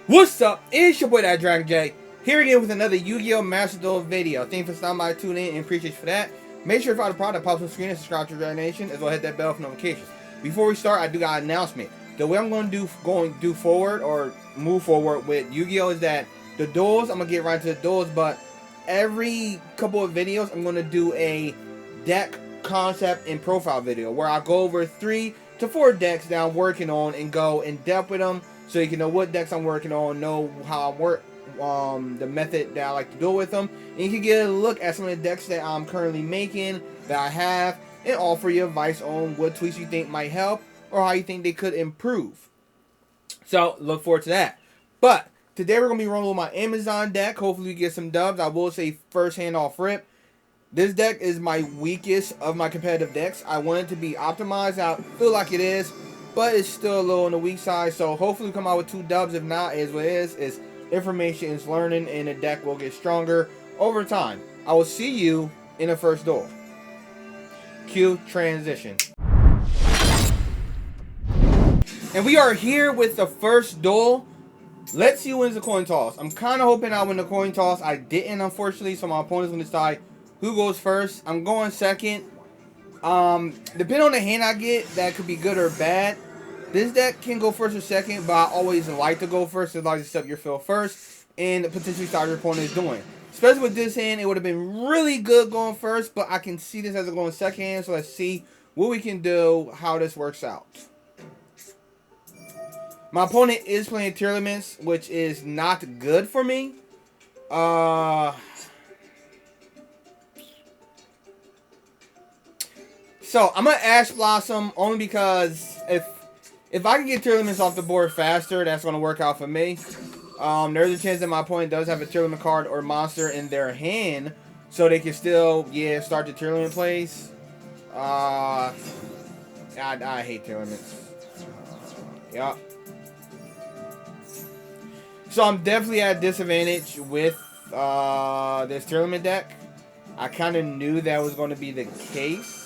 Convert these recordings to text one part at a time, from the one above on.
What's up? It's your boy DatDragonJ here again with another Yu-Gi-Oh! Master Duel video. Thank you for stopping by, tuning in, and appreciate you for that. Make sure to follow the product pops on the screen and subscribe to DatDragonJ as well hit that bell for notifications. Before we start, I do got an announcement. The way I'm going to do forward or move forward with Yu-Gi-Oh! Is that the duels, I'm going to get right to the duels, but every couple of videos I'm going to do a deck concept and profile video where I go over 3 to 4 decks that I'm working on and go in depth with them, so you can know what decks I'm working on, know how I work, the method that I like to do with them, and you can get a look at some of the decks that I'm currently making, that I have, and offer you advice on what tweaks you think might help or how you think they could improve. So look forward to that. But today we're going to be rolling with my Amazon deck. Hopefully we get some dubs. I will say first hand off rip, this deck is my weakest of my competitive decks. I want it to be optimized. I feel like it is, but it's still a little on the weak side. So hopefully we come out with 2 dubs. If not, it is what it is. It's information, it's learning, and the deck will get stronger over time. I will see you in the first duel. Cue transition. And we are here with the first duel. Let's see who wins the coin toss. I'm kind of hoping I win the coin toss. I didn't, unfortunately, so my opponent's going to decide who goes first. I'm going second. Depending on the hand I get, that could be good or bad. This deck can go first or second, but I always like to go first. As long as you step your field first and potentially start your opponent is doing. Especially with this hand, it would have been really good going first, but I can see this as a going second hand. So let's see what we can do, how this works out. My opponent is playing tier limits, which is not good for me. So I'm gonna Ash Blossom only because if I can get tier limits off the board faster, that's gonna work out for me. There's a chance that my opponent does have a tier limit card or monster in their hand, so they can still start the tier limit plays. I hate tier limits. Yup. So I'm definitely at a disadvantage with this tier limit deck. I kind of knew that was going to be the case.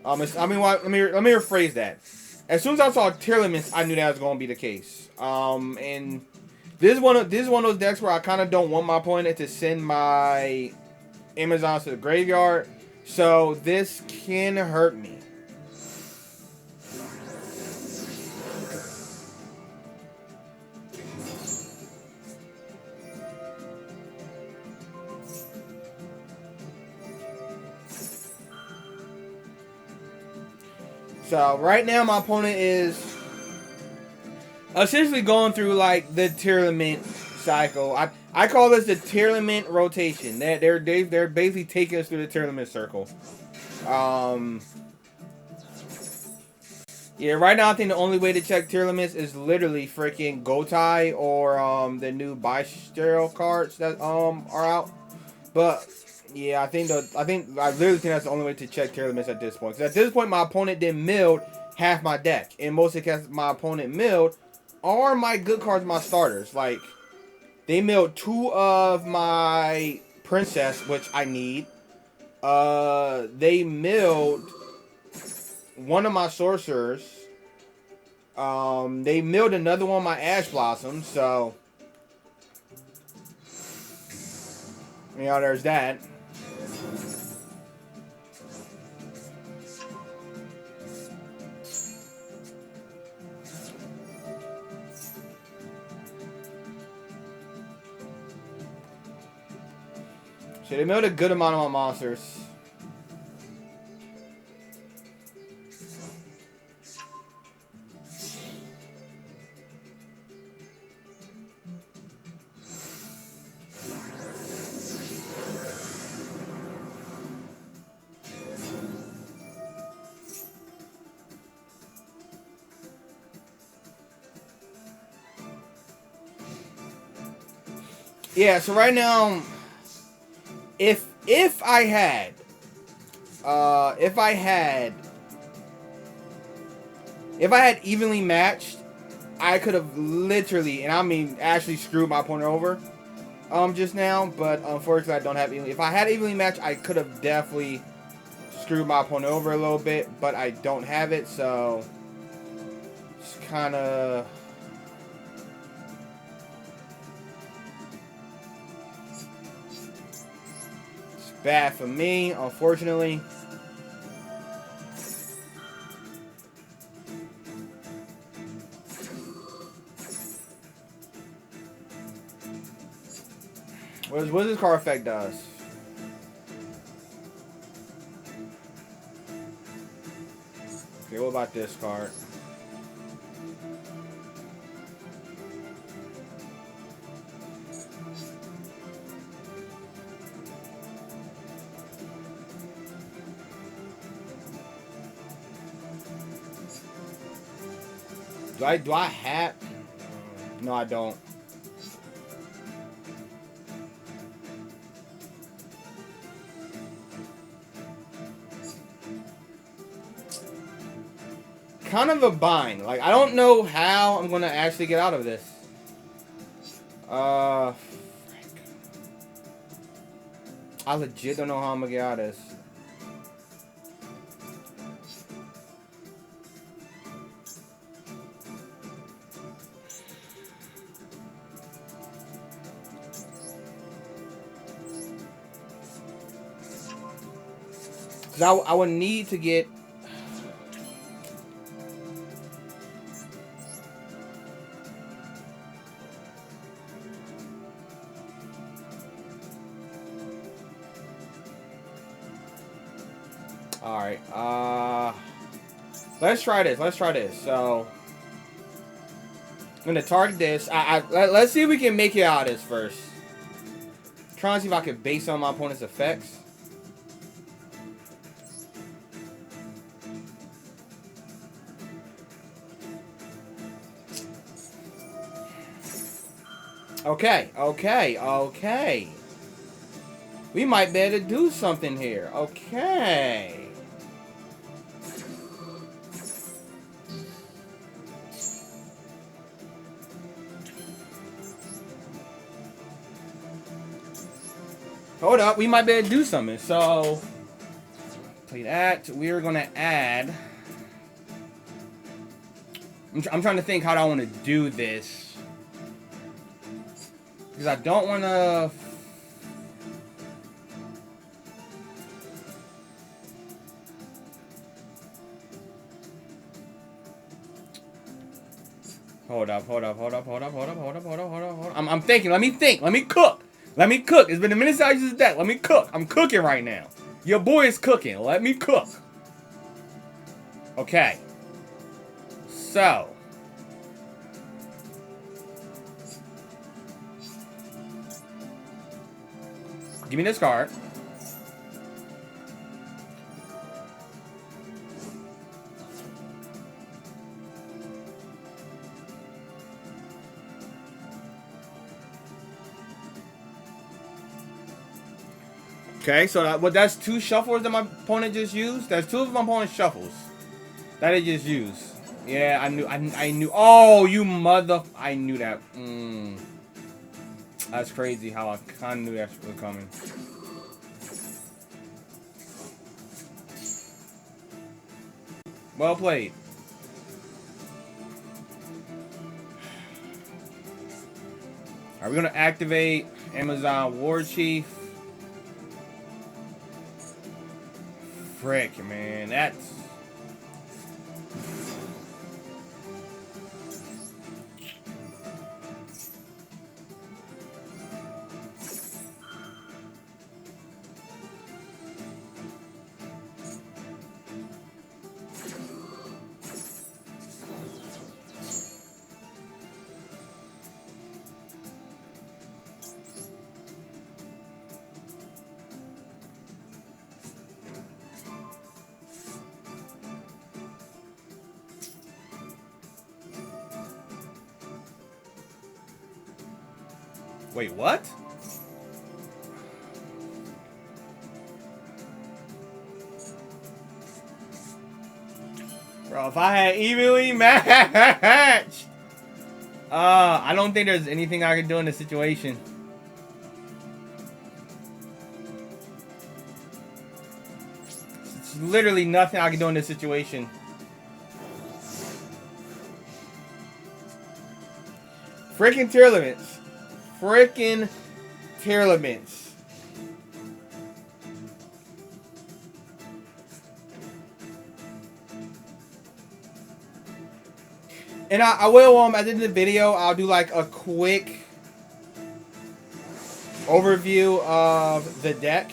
Let me rephrase that. As soon as I saw tier limits, I knew that was going to be the case. And this is one of those decks where I kind of don't want my opponent to send my Amazons to the graveyard. So this can hurt me. So right now my opponent is essentially going through like the tier limit cycle. I call this the tier limit rotation. They're basically taking us through the tier limit circle. Yeah, right now I think the only way to check tier limits is literally freaking Gotai or the new Bistero cards that are out. But yeah, I literally think that's the only way to check tier limits at this point. Because at this point, my opponent didn't milled half my deck. And most of the cases my opponent milled are my good cards, my starters. Like, they milled 2 of my Princess, which I need. They milled 1 of my Sorcerers. They milled another one of my Ash Blossoms, so you know, there's that. So they milled a good amount of my monsters. Yeah, so right now, if I had evenly matched, I could have literally, and I mean actually, screwed my opponent over just now. But unfortunately, I don't have evenly. If I had evenly matched, I could have definitely screwed my opponent over a little bit, but I don't have it, so it's kind of bad for me, unfortunately. What does this card effect does? Okay, what about this card? Do I have? No, I don't. Kind of a bind. Like, I don't know how I'm gonna actually get out of this. I legit don't know how I'm gonna get out of this. Cause I would need to get. Alright, let's try this. Let's try this. So, I'm gonna target this. Let's see if we can make it out of this first. Trying to see if I can base on my opponent's effects. Okay. We might be able to do something here. Okay. Hold up, we might be able to do something. So, play that. We're gonna add. I'm trying to think how I want to do this. Because I don't want to. Hold up. I'm thinking. Let me think. Let me cook. It's been a minute since I used that. Let me cook. I'm cooking right now. Your boy is cooking. Let me cook. Okay. So. Give me this card. Okay, so that's two shuffles that my opponent just used. That's two of my opponent's shuffles that he just used. Yeah, I knew. Oh, you mother! I knew that. That's crazy how I kind of knew that was coming. Well played. Are we gonna activate Amazon War Chief? Frick, man, that's. Wait, what? Bro, if I had evenly matched, I don't think there's anything I can do in this situation. It's literally nothing I can do in this situation. Freaking tier limits. Freaking tier limits. And I will, at the end of the video, I'll do like a quick overview of the deck.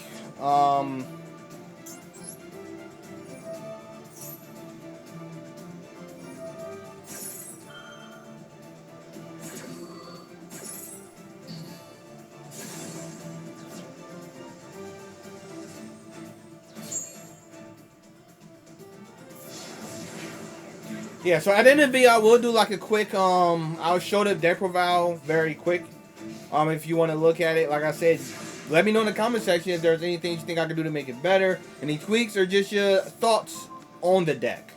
Yeah, so at the end of the video, I will do like a quick, I'll show the deck profile very quick. If you want to look at it, like I said, let me know in the comment section if there's anything you think I can do to make it better, any tweaks, or just your thoughts on the deck.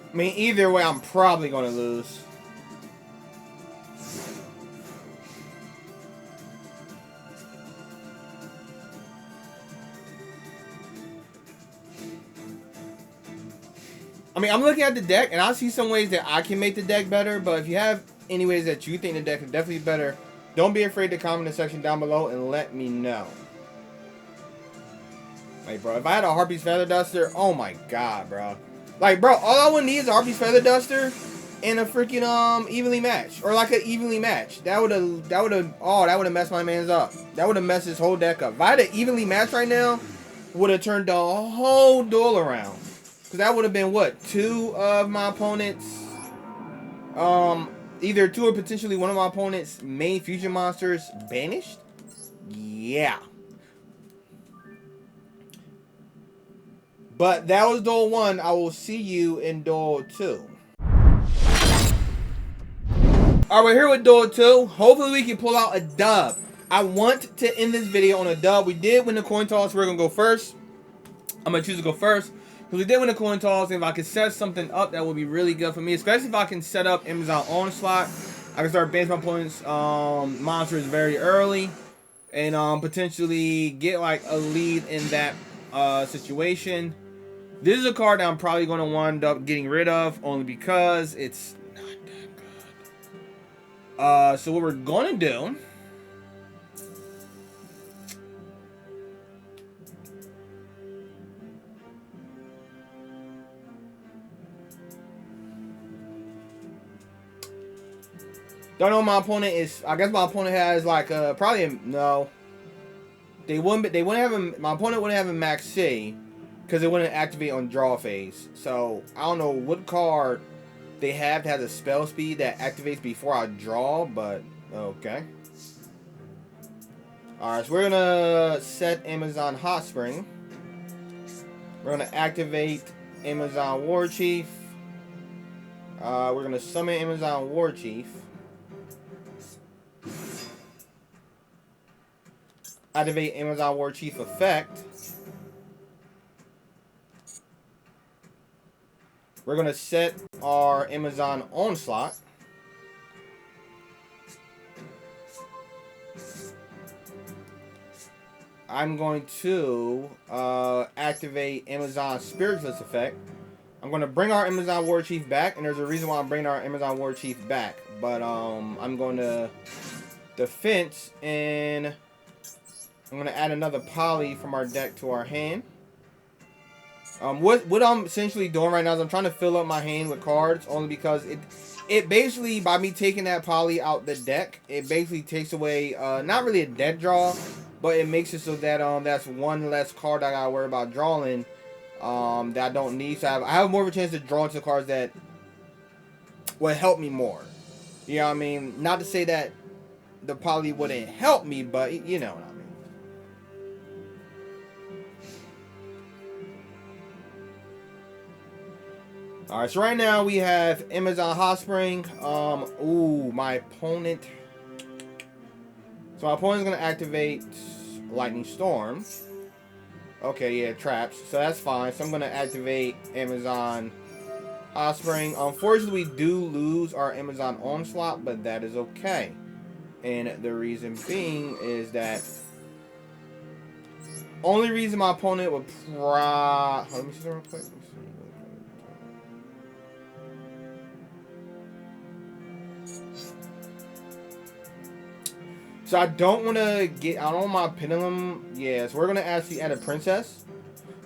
I mean, either way, I'm probably going to lose. I mean, I'm looking at the deck, and I see some ways that I can make the deck better, but if you have any ways that you think the deck is definitely better, don't be afraid to comment in the section down below and let me know. Like, bro, if I had a Harpy's Feather Duster, oh my god, bro. Like, bro, all I would need is a Harpy's Feather Duster and a freaking evenly matched, or like an evenly matched. That would have messed my man's up. That would have messed his whole deck up. If I had an evenly matched right now, would have turned the whole duel around. Cause that would have been what, two of my opponents, either two or potentially one of my opponents' main fusion monsters banished. Yeah. But that was Duel 1. I will see you in Duel 2. Alright, we're here with Duel 2. Hopefully we can pull out a dub. I want to end this video on a dub. We did win the coin toss. We're going to go first. I'm going to choose to go first. Because we did win the coin toss. And if I could set something up, that would be really good for me. Especially if I can set up Amazon Onslaught. I can start banishing my opponent's monsters very early. And potentially get like a lead in that situation. This is a card that I'm probably going to wind up getting rid of, only because it's not that good. So what we're going to do... Don't know what my opponent is. I guess my opponent has like probably a, no. They wouldn't have him. My opponent wouldn't have a max C. Because it wouldn't activate on draw phase. So, I don't know what card they have that has a spell speed that activates before I draw, but okay. Alright, so we're going to set Amazon Hot Spring. We're going to activate Amazon War Chief. We're going to summon Amazon War Chief. Activate Amazon War Chief effect. We're going to set our Amazon Onslaught. I'm going to activate Amazon Spiritualist effect. I'm going to bring our Amazon War Chief back, and there's a reason why I'm bringing our Amazon War Chief back. But I'm going to defense, and I'm going to add another poly from our deck to our hand. What I'm essentially doing right now is I'm trying to fill up my hand with cards, only because it basically, by me taking that poly out the deck, it basically takes away, not really a dead draw, but it makes it so that that's one less card I gotta worry about drawing that I don't need. So I have more of a chance to draw into cards that would help me more. You know what I mean? Not to say that the poly wouldn't help me, but you know what I mean. Alright, so right now we have Amazon Hot Spring. Ooh, my opponent. So my opponent's gonna activate Lightning Storm. Okay, yeah, traps. So that's fine. So I'm going to activate Amazon Offspring. Unfortunately, we do lose our Amazon Onslaught, but that is okay. And the reason being is that only reason my opponent would let me see real quick. So I don't want to get, I don't want my pendulum. Yeah, so we're going to actually add a princess.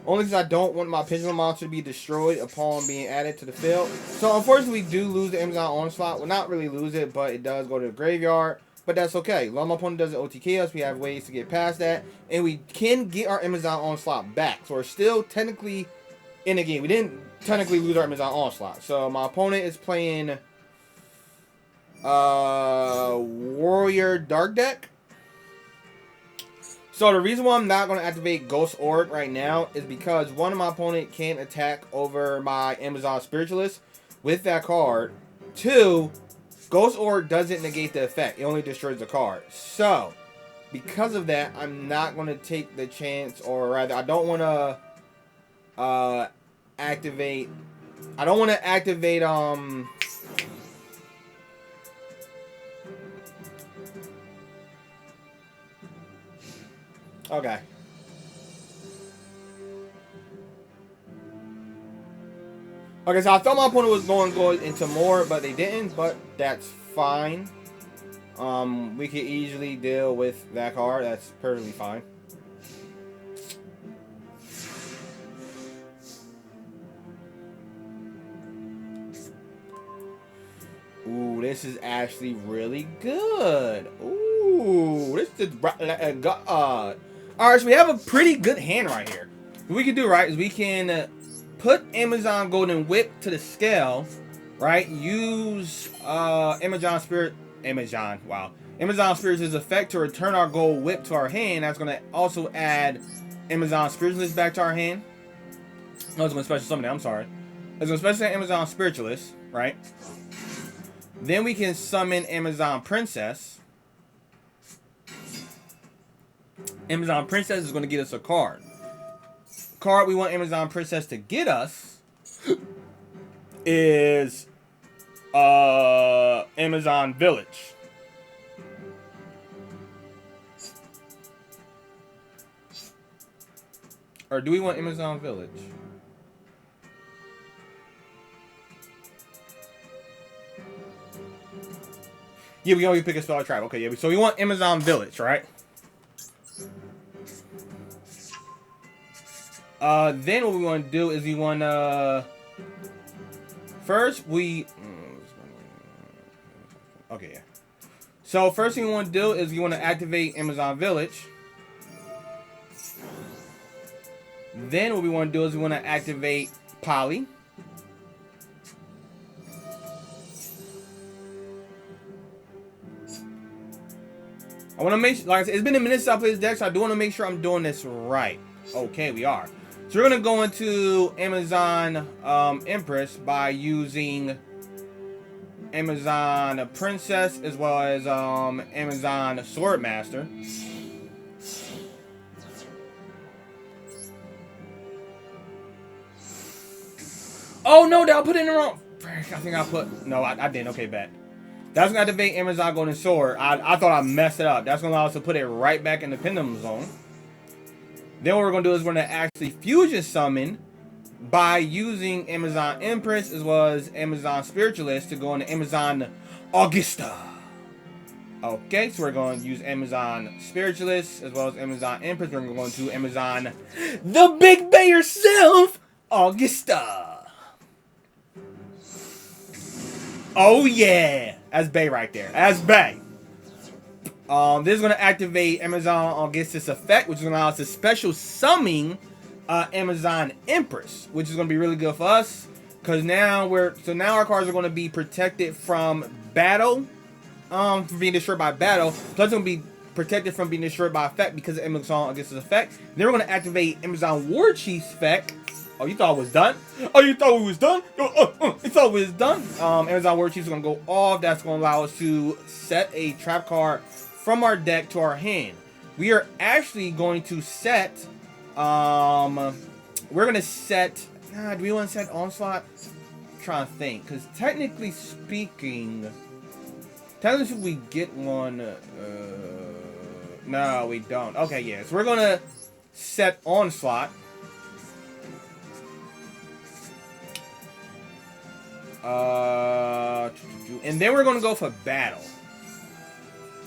Only because I don't want my pendulum monster to be destroyed upon being added to the field. So unfortunately, we do lose the Amazon Onslaught. Well, not really lose it, but it does go to the graveyard. But that's okay. Long my opponent doesn't OTK us, we have ways to get past that. And we can get our Amazon Onslaught back. So we're still technically in the game. We didn't technically lose our Amazon Onslaught. So my opponent is playing Warrior Dark deck. So the reason why I'm not going to activate Ghost Orc right now is because one of my opponent can't attack over my Amazon Spiritualist with that card. Two, Ghost Orc doesn't negate the effect. It only destroys the card. So, because of that, I'm not going to take the chance, or rather, I don't want to activate... I don't want to activate, Okay. Okay, so I thought my opponent was going to go into more, but they didn't, but that's fine. We could easily deal with that card. That's perfectly fine. Ooh, this is actually really good. Ooh, this is God. Alright, so we have a pretty good hand right here. What we can do, right, is we can put Amazon Golden Whip to the scale, right? Use Amazon Spirit's effect to return our Gold Whip to our hand. That's going to also add Amazon Spiritualist back to our hand. No, it's going to special summon it, I'm sorry. It's going to special Amazon Spiritualist, right? Then we can summon Amazon Princess. Amazon Princess is going to get us a card. Card we want Amazon Princess to get us is Amazon Village. Or do we want Amazon Village? Yeah, we always pick a spell tribe. Okay, yeah. So we want Amazon Village, right? Then what we want to do is we want first we okay, yeah. So first thing we want to do is we want to activate Amazon Village. Then what we want to do is we want to activate Poly. I want to make, like I said, it's been a minute since I played this deck, so I do want to make sure I'm doing this right. Okay, we are. So we're going to go into Amazon Empress by using Amazon Princess as well as Amazon Swordmaster. Oh no, did I put it in the wrong? I think I put, no, I didn't. Okay, bad. That's going to activate Amazon Golden Sword. I thought I messed it up. That's going to allow us to put it right back in the Pendulum Zone. Then what we're going to do is we're going to actually fusion summon by using Amazon Empress as well as Amazon Spiritualist to go into Amazon Augusta. Okay, so we're going to use Amazon Spiritualist as well as Amazon Empress. We're going to Amazon the Big Bay herself, Augusta. Oh yeah, that's Bay right there. That's Bay. This is going to activate Amazon Augusta's effect, which is going to allow us to special summon Amazon Empress, which is going to be really good for us because now now our cards are going to be protected from battle, from being destroyed by battle. Plus, it's going to be protected from being destroyed by effect because of Amazon Augusta's effect. Then we're going to activate Amazon War Chief's effect. Oh, you thought it was done? Oh, you thought it was done? You thought it was done? Amazon War Chief is going to go off. That's going to allow us to set a trap card from our deck to our hand. We are actually going to set We're gonna set. Do we want to set onslaught? I'm trying to think, because technically speaking, we get one. No, we don't. Okay, yeah. So we're gonna set onslaught. And then we're gonna go for battle.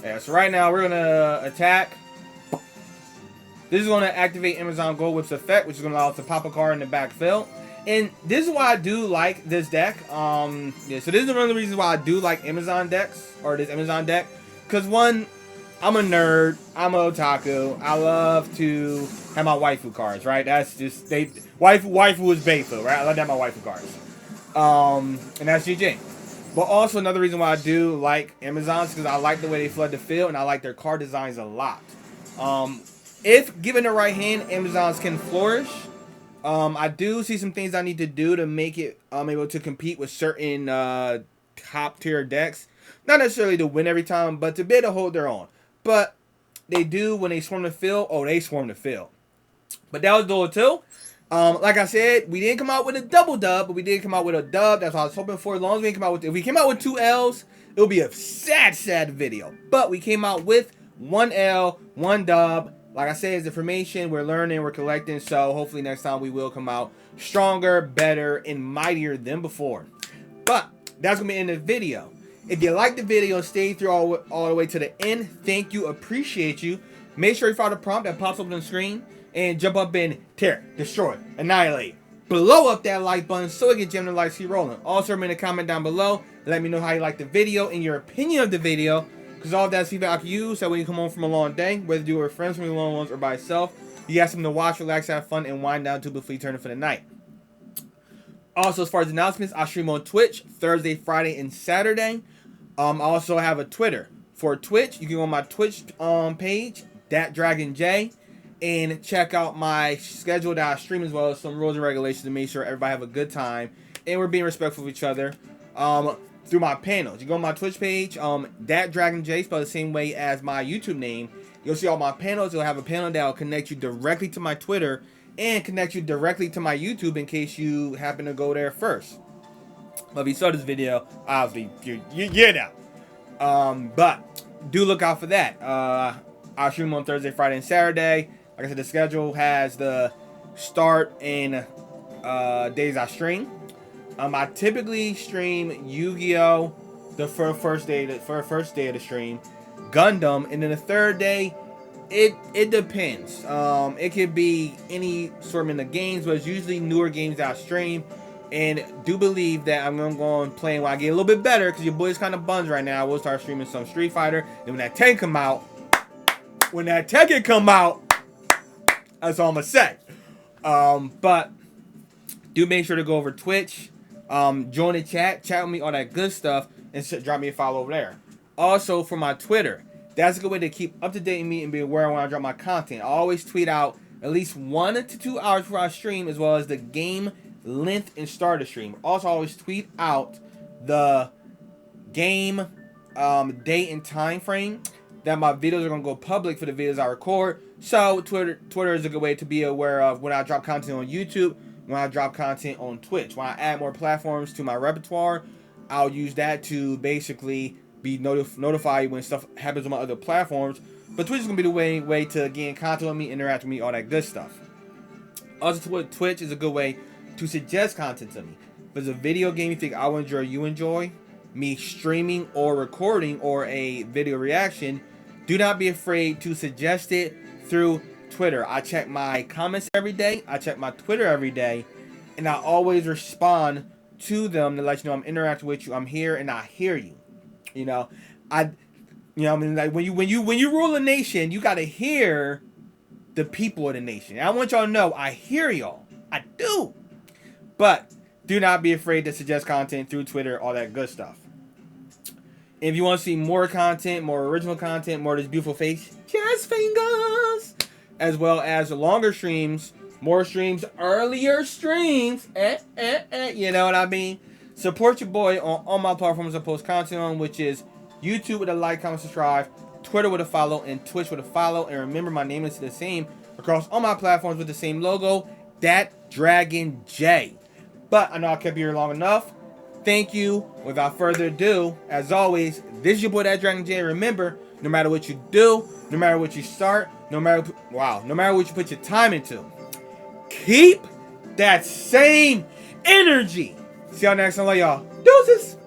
Yeah. So right now we're gonna attack. This is going to activate Amazon Gold Whip's effect, which is going to allow us to pop a card in the backfield. And this is why I do like this deck. Yeah, so this is one of the reasons why I do like Amazon decks, or this Amazon deck. Because one, I'm a nerd. I'm an otaku. I love to have my waifu cards, right? That's just, waifu is Beifu, right? I love to have my waifu cards. And that's GG. But also another reason why I do like Amazon is because I like the way they flood the field, and I like their card designs a lot. If given the right hand, Amazons can flourish. I do see some things I need to do to make it able to compete with certain top tier decks. Not necessarily to win every time, but to be able to hold their own. But they do when they swarm the field. Oh, they swarm the field. But that was Duel 2. Like I said, we didn't come out with a double dub, but we did come out with a dub. That's what I was hoping for. As long as we didn't come out with, if we came out with 2 L's, it would be a sad video. But we came out with 1 L, 1 dub. Like I said, it's information, we're learning, we're collecting, so hopefully next time we will come out stronger, better, and mightier than before. But that's going to be the end of the video. If you like the video, stay through all the way to the end. Thank you, appreciate you. Make sure you follow the prompt that pops up on the screen and jump up and tear, destroy, annihilate. Blow up that like button so we can get the likes keep rolling. Also, remember to comment down below. Let me know how you like the video and your opinion of the video. Because all of that's feedback I can use, so when you come home from a long day, whether you do it with friends, from your long ones, or by yourself, you got something to watch, relax, have fun, and wind down to before you turn it for the night. Also, as far as announcements, I stream on Twitch Thursday, Friday, and Saturday. I also have a Twitter. For Twitch, you can go on my Twitch page, DatDragonJ, and check out my schedule that I stream, as well as some rules and regulations to make sure everybody have a good time and we're being respectful of each other. Through my panels. You go on my Twitch page, DatDragonJ, spelled the same way as my YouTube name. You'll see all my panels. You'll have a panel that will connect you directly to my Twitter and connect you directly to my YouTube in case you happen to go there first. But if you saw this video, obviously, you're down. But do look out for that. I'll stream on Thursday, Friday, and Saturday. Like I said, the schedule has the start and days I stream. I typically stream Yu-Gi-Oh! The first day of the stream, Gundam, and then the third day, it depends. It could be any sort of games, but it's usually newer games that I stream. And do believe that I'm gonna go on playing when I get a little bit better, because your boy's kind of buns right now. I will start streaming some Street Fighter, and when that Tekken come out, that's all I'm gonna say. But do make sure to go over Twitch. Join the chat with me, all that good stuff, and drop me a follow over there. Also, for my Twitter, that's a good way to keep up to date with me and be aware when I drop my content. I always tweet out at least 1 to 2 hours before I stream, as well as the game length and start of stream. Also, I always tweet out the game date and time frame that my videos are going to go public for the videos I record. So, Twitter is a good way to be aware of when I drop content on YouTube, when I drop content on Twitch. When I add more platforms to my repertoire, I'll use that to basically be notify you when stuff happens on my other platforms. But Twitch is going to be the way to gain content with me, interact with me, all that good stuff. Also, Twitch is a good way to suggest content to me. If there's a video game you think I will enjoy, you enjoy, me streaming or recording or a video reaction, do not be afraid to suggest it through Twitter. I check my comments every day. I check my Twitter every day, and I always respond to them to let you know I'm interacting with you. I'm here and I hear you. I mean, like when you rule a nation, you gotta hear the people of the nation. And I want y'all to know I hear y'all. I do. But do not be afraid to suggest content through Twitter, all that good stuff. If you want to see more content, more original content, more of this beautiful face, just fingers, as well as longer streams, more streams, earlier streams, you know what I mean? Support your boy on all my platforms I post content on, which is YouTube with a like, comment, subscribe, Twitter with a follow, and Twitch with a follow. And remember, my name is the same across all my platforms with the same logo, DatDragonJ. But I know I kept you here long enough. Thank you. Without further ado, as always, this is your boy DatDragonJ. Remember, no matter what you do, no matter what you start, no matter what you put your time into, keep that same energy. See y'all next time, love y'all. Deuces.